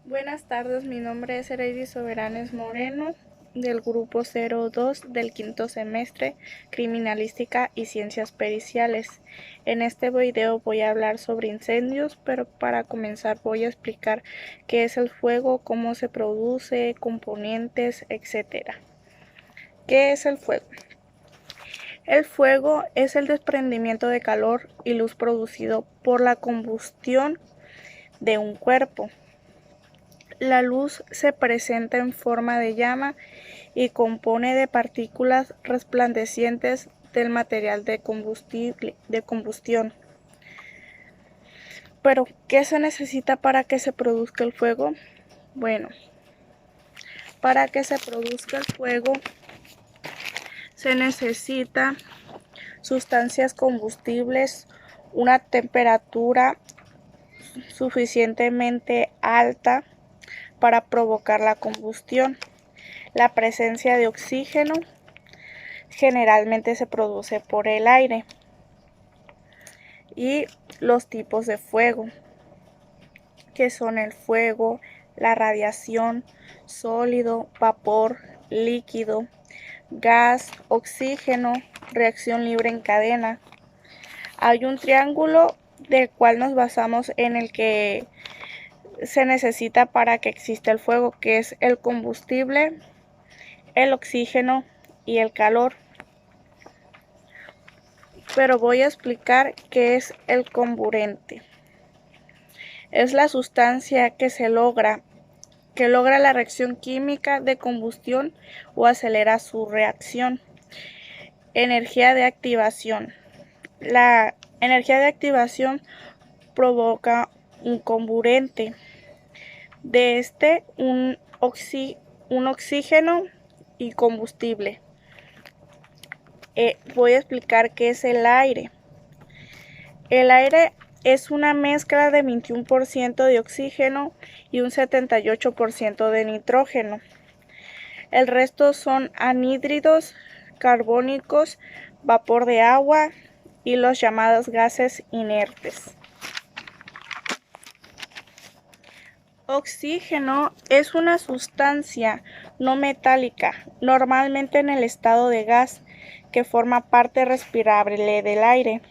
Buenas tardes, mi nombre es Hereidi Soberanes Moreno, del grupo 02 del quinto semestre, Criminalística y Ciencias Periciales. En este video voy a hablar sobre incendios, pero para comenzar voy a explicar qué es el fuego, cómo se produce, componentes, etc. ¿Qué es el fuego? El fuego es el desprendimiento de calor y luz producido por la combustión de un cuerpo. La luz se presenta en forma de llama y compone de partículas resplandecientes del material de combustión. Pero, ¿qué se necesita para que se produzca el fuego? Bueno, para que se produzca el fuego se necesita sustancias combustibles, una temperatura suficientemente alta para provocar la combustión, la presencia de oxígeno. Generalmente se produce por el aire. Y los tipos de fuego, que son el fuego, la radiación, sólido, vapor, líquido, gas, oxígeno, reacción libre en cadena. Hay un triángulo del cual nos basamos en el que se necesita para que exista el fuego, que es el combustible, el oxígeno y el calor. Pero voy a explicar qué es el comburente. Es la sustancia que logra la reacción química de combustión o acelera su reacción. Energía de activación. La energía de activación provoca un comburente. De un oxígeno y combustible. Voy a explicar qué es el aire. El aire es una mezcla de 21% de oxígeno y un 78% de nitrógeno. El resto son anhídridos carbónicos, vapor de agua y los llamados gases inertes. Oxígeno es una sustancia no metálica, normalmente en el estado de gas, que forma parte respirable del aire,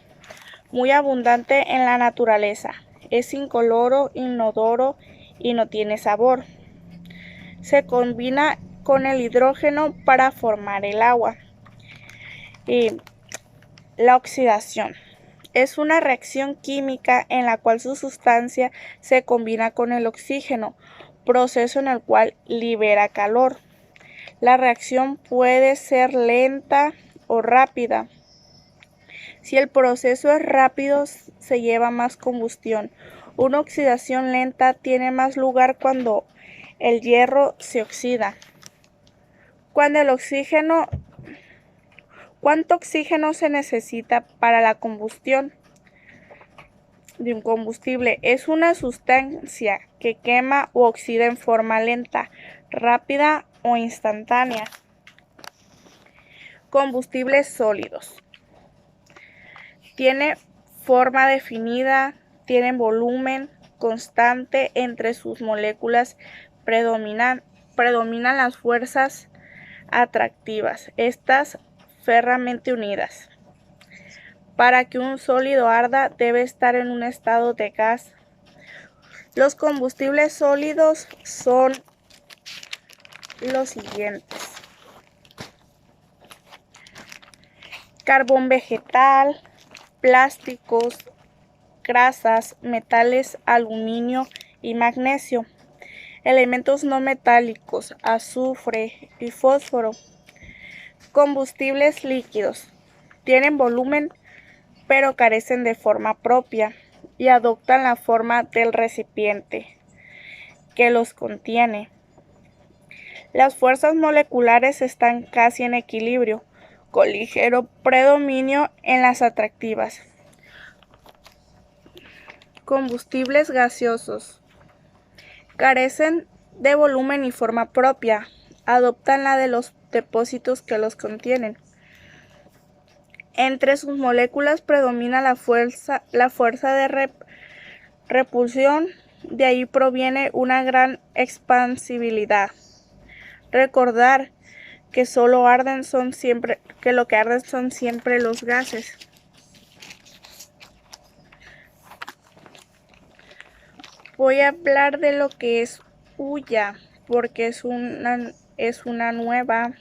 muy abundante en la naturaleza. Es incoloro, inodoro y no tiene sabor. Se combina con el hidrógeno para formar el agua. Y la oxidación es una reacción química en la cual su sustancia se combina con el oxígeno, proceso en el cual libera calor. La reacción puede ser lenta o rápida. Si el proceso es rápido, se lleva más combustión. Una oxidación lenta tiene más lugar cuando el hierro se oxida. ¿Cuánto oxígeno se necesita para la combustión de un combustible? Es una sustancia que quema o oxida en forma lenta, rápida o instantánea. Combustibles sólidos. Tiene forma definida, tienen volumen constante entre sus moléculas, predominan las fuerzas atractivas, estas ferramente unidas. Para que un sólido arda, debe estar en un estado de gas. Los combustibles sólidos son los siguientes: carbón vegetal, plásticos, grasas, metales, aluminio y magnesio. Elementos no metálicos, azufre y fósforo. Combustibles líquidos. Tienen volumen, pero carecen de forma propia y adoptan la forma del recipiente que los contiene. Las fuerzas moleculares están casi en equilibrio, con ligero predominio en las atractivas. Combustibles gaseosos. Carecen de volumen y forma propia, adoptan la de los depósitos que los contienen. Entre sus moléculas predomina la fuerza de repulsión De ahí proviene una gran expansibilidad. Recordar que lo que arden son siempre los gases. Voy a hablar de lo que es hulla, porque es una nueva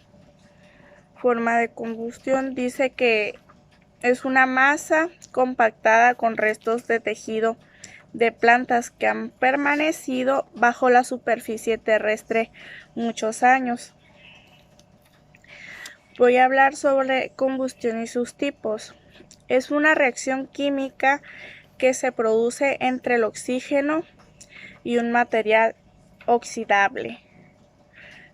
forma de combustión. Dice que es una masa compactada con restos de tejido de plantas que han permanecido bajo la superficie terrestre muchos años. Voy a hablar sobre combustión y sus tipos. Es una reacción química que se produce entre el oxígeno y un material oxidable.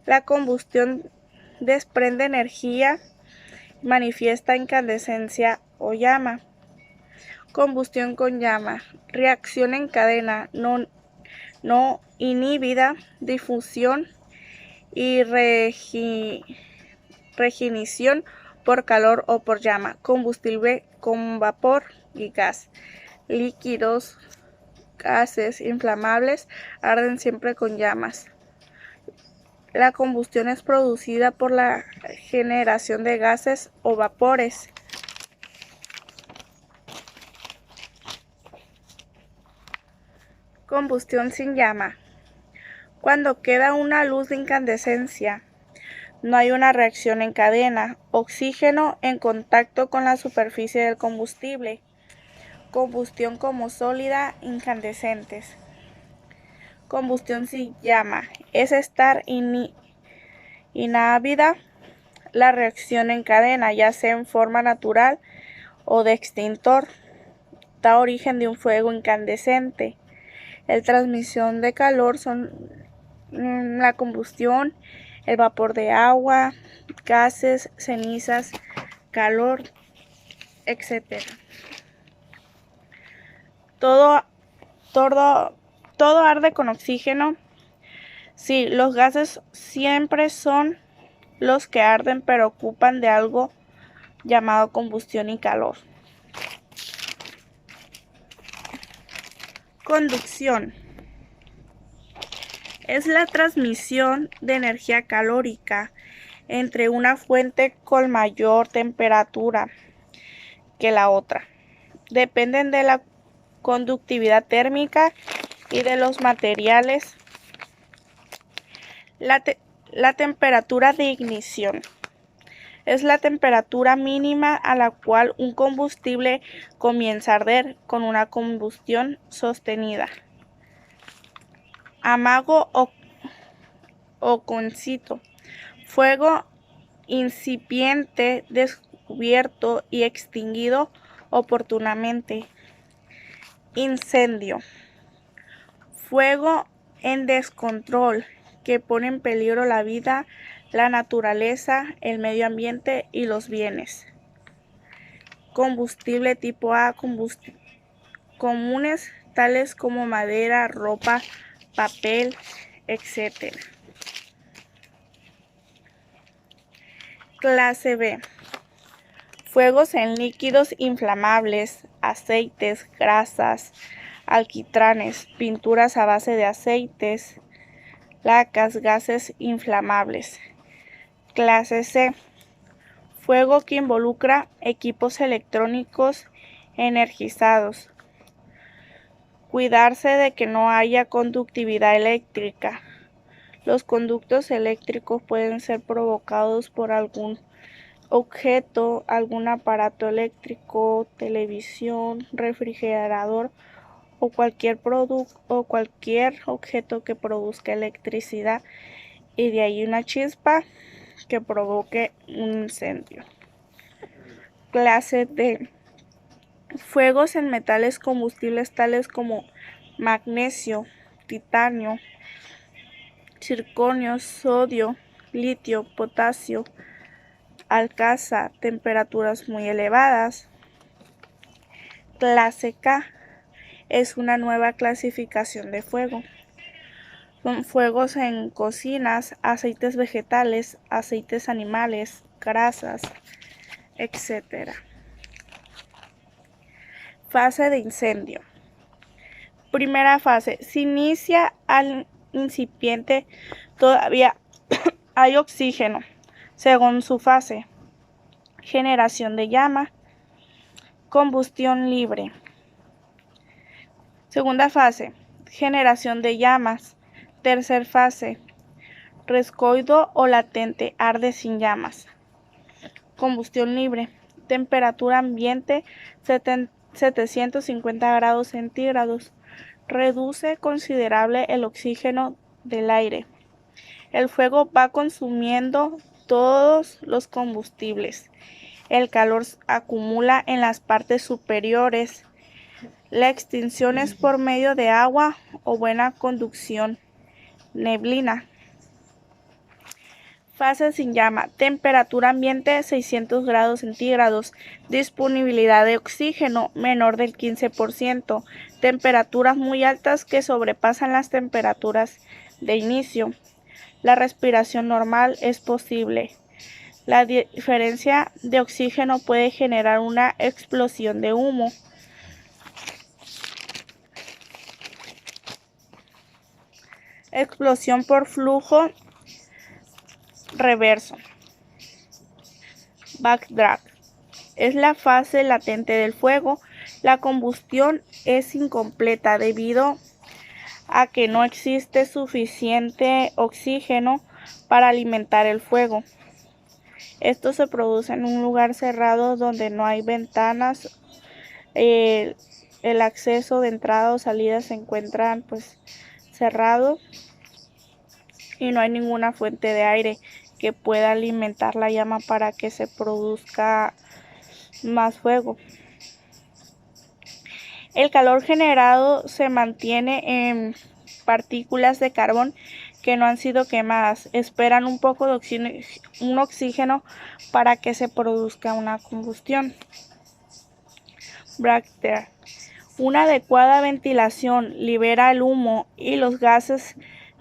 La combustión desprende energía, manifiesta incandescencia o llama. Combustión con llama, reacción en cadena no inhibida, difusión y reignición por calor o por llama. Combustible con vapor y gas. Líquidos, gases inflamables arden siempre con llamas. La combustión es producida por la generación de gases o vapores. Combustión sin llama. Cuando queda una luz de incandescencia, no hay una reacción en cadena. Oxígeno en contacto con la superficie del combustible. Combustión como sólida, incandescentes. Combustión sin llama. Es estar inhibida la reacción en cadena, ya sea en forma natural o de extintor. Da origen de un fuego incandescente. La transmisión de calor son la combustión, el vapor de agua, gases, cenizas, calor, etc. Todo arde con oxígeno. Sí, los gases siempre son los que arden, pero ocupan de algo llamado combustión y calor. Conducción. Es la transmisión de energía calórica entre una fuente con mayor temperatura que la otra. Dependen de la conductividad térmica y de los materiales. La temperatura de ignición es la temperatura mínima a la cual un combustible comienza a arder con una combustión sostenida. Amago o concito. Fuego incipiente, descubierto y extinguido oportunamente. Incendio. Fuego en descontrol que pone en peligro la vida, la naturaleza, el medio ambiente y los bienes. Combustible tipo A. Comunes tales como madera, ropa, papel, etc. Clase B. Fuegos en líquidos inflamables, aceites, grasas, alquitranes, pinturas a base de aceites, lacas, gases inflamables. Clase C. Fuego que involucra equipos electrónicos energizados. Cuidarse de que no haya conductividad eléctrica. Los conductos eléctricos pueden ser provocados por algún objeto, algún aparato eléctrico, televisión, refrigerador o cualquier objeto que produzca electricidad y de ahí una chispa que provoque un incendio. Clase D. Fuegos en metales combustibles tales como magnesio, titanio, circonio, sodio, litio, potasio, alcasa, temperaturas muy elevadas. Clase K. Es una nueva clasificación de fuego. Son fuegos en cocinas, aceites vegetales, aceites animales, grasas, etc. Fase de incendio. Primera fase. Se inicia al incipiente, todavía hay oxígeno. Según su fase. Generación de llama. Combustión libre. Segunda fase. Generación de llamas. Tercera fase. Rescoldo o latente, arde sin llamas. Combustión libre. Temperatura ambiente 750 grados centígrados. Reduce considerable el oxígeno del aire. El fuego va consumiendo todos los combustibles. El calor se acumula en las partes superiores. La extinción es por medio de agua o buena conducción. Neblina. Fase sin llama. Temperatura ambiente 600 grados centígrados. Disponibilidad de oxígeno menor del 15%. Temperaturas muy altas que sobrepasan las temperaturas de inicio. La respiración normal es posible. La diferencia de oxígeno puede generar una explosión de humo. Explosión por flujo reverso. Backdraft. Es la fase latente del fuego. La combustión es incompleta debido a que no existe suficiente oxígeno para alimentar el fuego. Esto se produce en un lugar cerrado donde no hay ventanas. El acceso de entrada o salida se encuentran cerrado y no hay ninguna fuente de aire que pueda alimentar la llama para que se produzca más fuego. El calor generado se mantiene en partículas de carbón que no han sido quemadas. Esperan un poco de oxígeno para que se produzca una combustión. Backdraft. Una adecuada ventilación libera el humo y los gases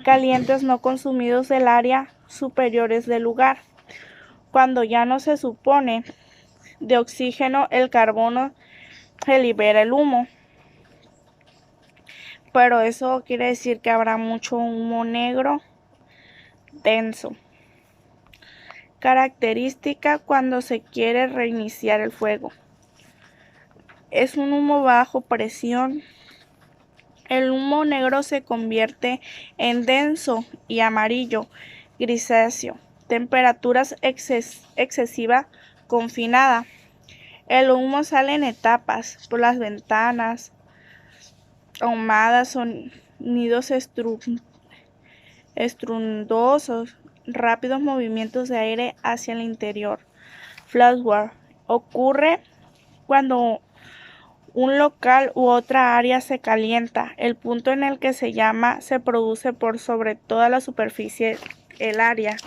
calientes no consumidos del área superiores del lugar. Cuando ya no se supone de oxígeno, el carbono se libera el humo. Pero eso quiere decir que habrá mucho humo negro denso. Característica cuando se quiere reiniciar el fuego. Es un humo bajo presión. El humo negro se convierte en denso y amarillo grisáceo. Temperaturas excesiva confinada. El humo sale en etapas por las ventanas, ahumadas, sonidos estruendosos, rápidos movimientos de aire hacia el interior. Flashback. Ocurre cuando un local u otra área se calienta. El punto en el que se llama se produce por sobre toda la superficie del área.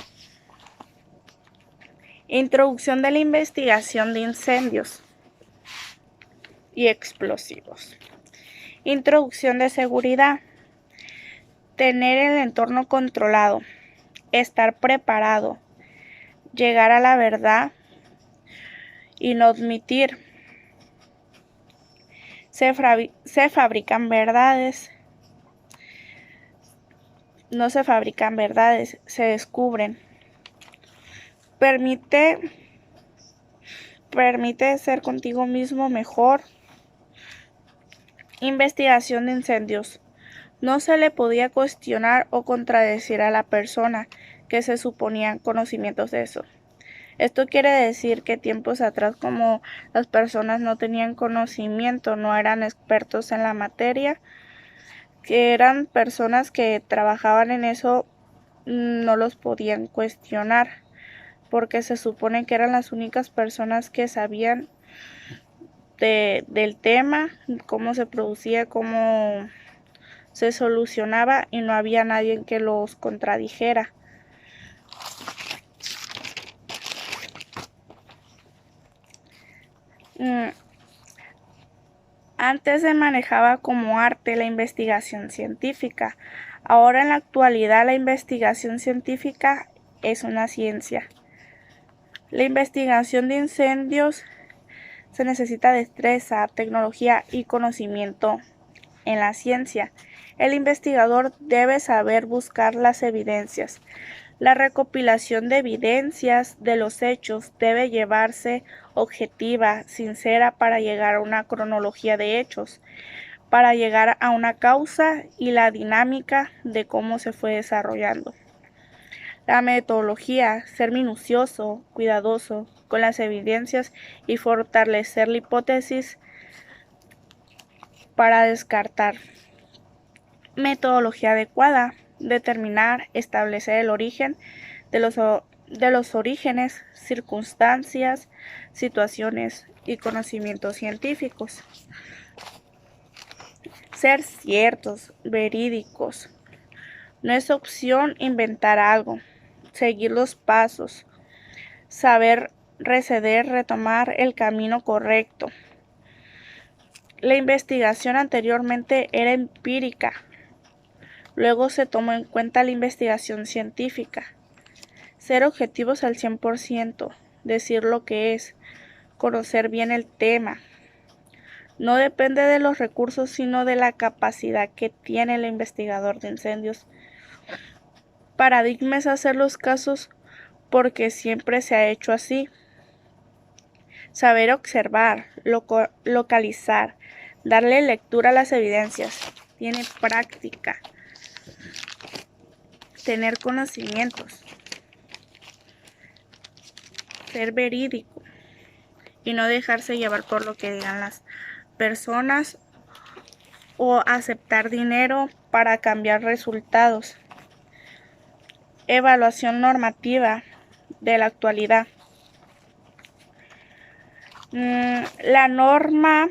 Introducción de la investigación de incendios y explosivos. Introducción de seguridad. Tener el entorno controlado. Estar preparado. Llegar a la verdad y no admitir. Se fabrican verdades. No se fabrican verdades, se descubren. Permite ser contigo mismo mejor. Investigación de incendios. No se le podía cuestionar o contradecir a la persona que se suponían conocimientos de eso. Esto quiere decir que tiempos atrás, como las personas no tenían conocimiento, no eran expertos en la materia, que eran personas que trabajaban en eso, no los podían cuestionar, porque se supone que eran las únicas personas que sabían del tema, cómo se producía, cómo se solucionaba, y no había nadie que los contradijera. Antes se manejaba como arte la investigación científica. Ahora en la actualidad la investigación científica es una ciencia. La investigación de incendios se necesita destreza, tecnología y conocimiento en la ciencia. El investigador debe saber buscar las evidencias. La recopilación de evidencias de los hechos debe llevarse objetiva, sincera, para llegar a una cronología de hechos, para llegar a una causa y la dinámica de cómo se fue desarrollando. La metodología, ser minucioso, cuidadoso con las evidencias y fortalecer la hipótesis para descartar. Metodología adecuada, determinar, establecer el origen de los orígenes, circunstancias, situaciones y conocimientos científicos. Ser ciertos, verídicos. No es opción inventar algo, seguir los pasos, saber receder, retomar el camino correcto. La investigación anteriormente era empírica. Luego se tomó en cuenta la investigación científica. Ser objetivos al 100%, decir lo que es, conocer bien el tema. No depende de los recursos, sino de la capacidad que tiene el investigador de incendios. Paradigma es hacer los casos porque siempre se ha hecho así. Saber observar, localizar, darle lectura a las evidencias. Tiene práctica. Tener conocimientos, ser verídico y no dejarse llevar por lo que digan las personas o aceptar dinero para cambiar resultados. Evaluación normativa de la actualidad. La norma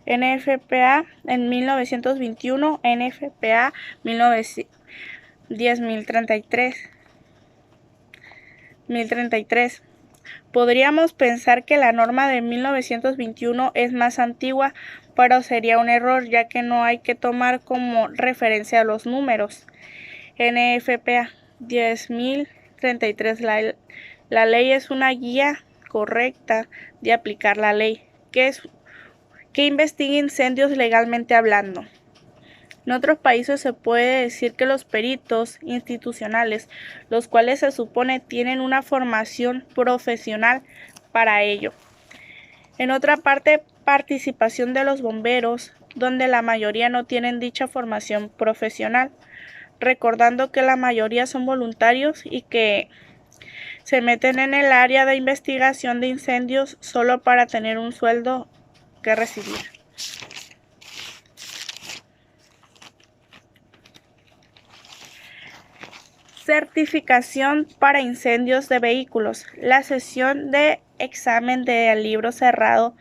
NFPA en 1921, NFPA 1033. Podríamos pensar que la norma de 1921 es más antigua, pero sería un error, ya que no hay que tomar como referencia los números. NFPA 10.033. La ley es una guía correcta de aplicar la ley, que investiga incendios legalmente hablando. En otros países se puede decir que los peritos institucionales, los cuales se supone tienen una formación profesional para ello. En otra parte, participación de los bomberos, donde la mayoría no tienen dicha formación profesional, recordando que la mayoría son voluntarios y que se meten en el área de investigación de incendios solo para tener un sueldo que recibir. Certificación para incendios de vehículos. La sesión de examen de libro cerrado,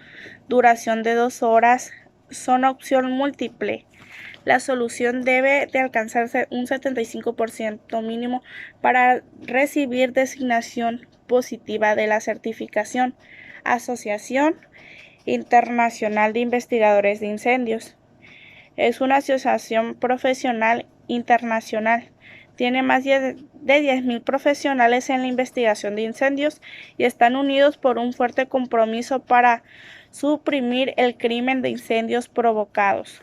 duración de 2 horas, son opción múltiple. La solución debe de alcanzarse un 75% mínimo para recibir designación positiva de la certificación. Asociación Internacional de Investigadores de Incendios. Es una asociación profesional internacional. Tiene más de 10.000 profesionales en la investigación de incendios y están unidos por un fuerte compromiso para suprimir el crimen de incendios provocados.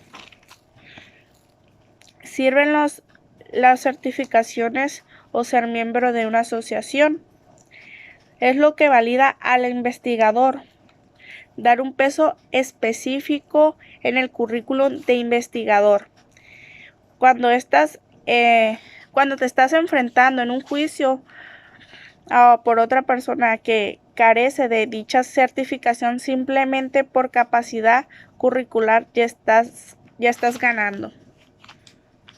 Sirven las certificaciones o ser miembro de una asociación. Es lo que valida al investigador. Dar un peso específico en el currículum de investigador. Cuando te estás enfrentando en un juicio por otra persona que carece de dicha certificación, simplemente por capacidad curricular ya estás ganando.